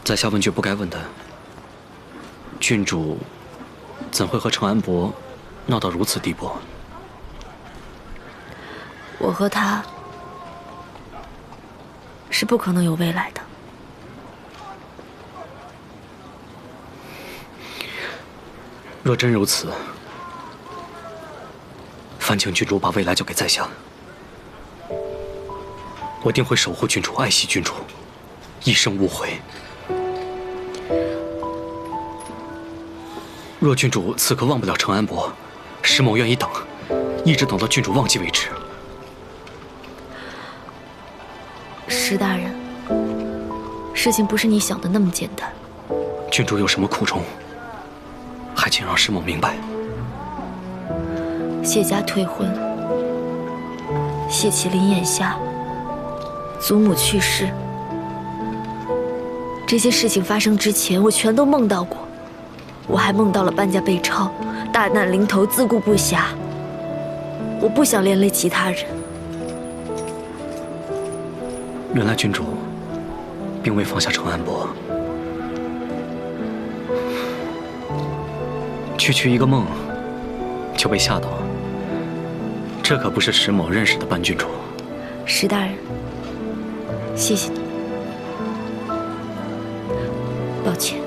在下问句不该问的：郡主怎会和程安伯闹到如此地步？我和他是不可能有未来的。若真如此，烦请郡主把未来交给在下，我定会守护郡主，爱惜郡主，一生无悔。若郡主此刻忘不了程安伯，石某愿意等，一直等到郡主忘记为止。石大人，事情不是你想的那么简单。郡主有什么苦衷，还请让石某明白。谢家退婚，谢麒麟眼下，祖母去世，这些事情发生之前，我全都梦到过。我还梦到了搬家被抄，大难临头，自顾不暇。我不想连累其他人。原来郡主并未放下程安伯，区一个梦就被吓到，这可不是石某认识的班郡主。石大人，谢谢你。抱歉。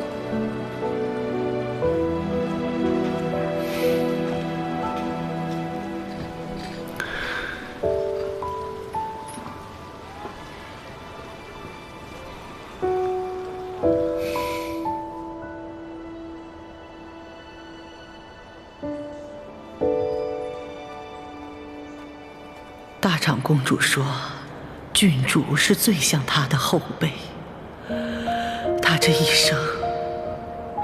大长公主说，郡主是最像她的后辈。她这一生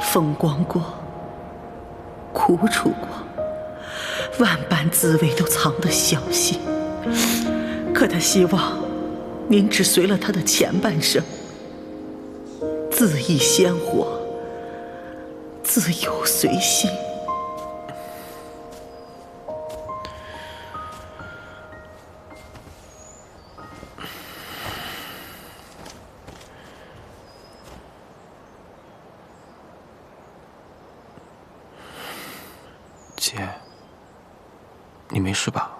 风光过，苦楚过，万般滋味都藏得小心。可她希望您只随了她的前半生，恣意鲜活，自由随心。姐，你没事吧？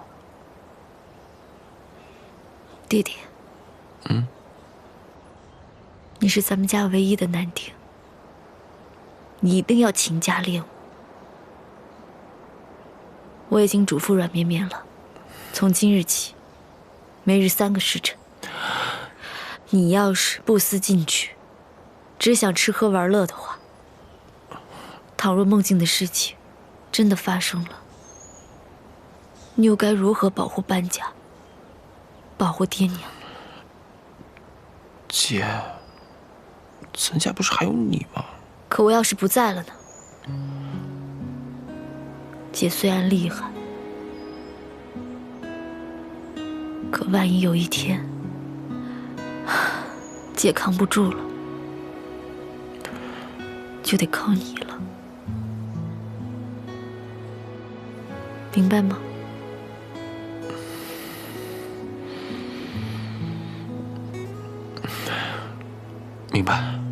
弟弟，你是咱们家唯一的男丁，你一定要勤加练武。我已经嘱咐阮绵绵了，从今日起，每日3个时辰。你要是不思进取，只想吃喝玩乐的话，倘若梦境的事情真的发生了，你又该如何保护班家，保护爹娘？姐，咱家不是还有你吗？可我要是不在了呢？姐虽然厉害，可万一有一天，姐扛不住了，就得靠你了，明白吗？明白。